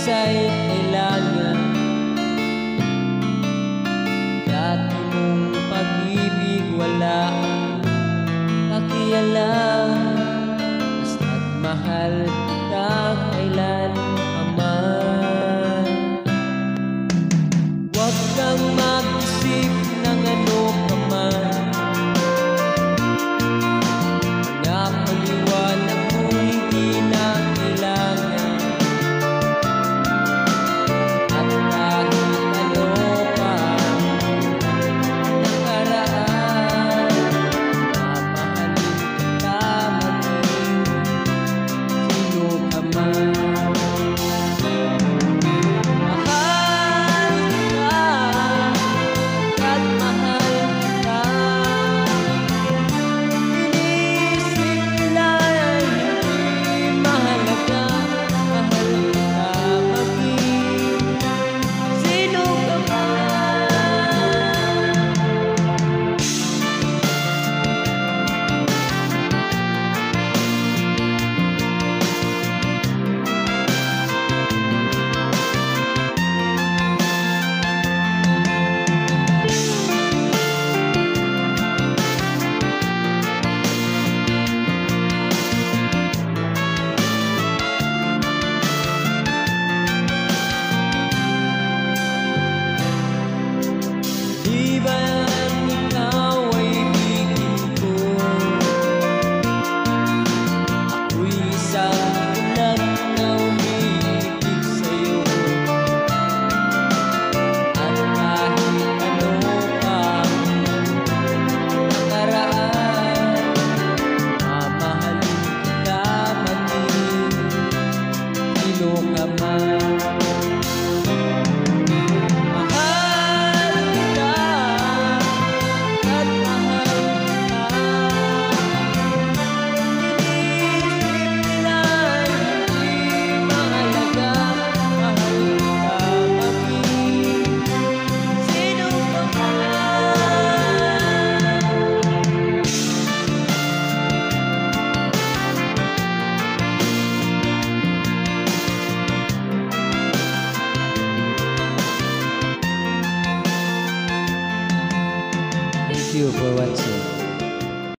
isa'y kailangan. Dati mong pag-ibig wala pakialam, basta't mahal kita kailanman. Huwag kang mag-isip ng ano ka man, mga paliwanag mo hindi na kailangan. At kahit ano pa nakaraan, mamahalin kita maging sino ka man. Di ba ikaw ay ibigin ko? Ako'y isang ulat na umiibig sa'yo. At kahit ano pang nakaraan, mamahalin kita maging sino ka man.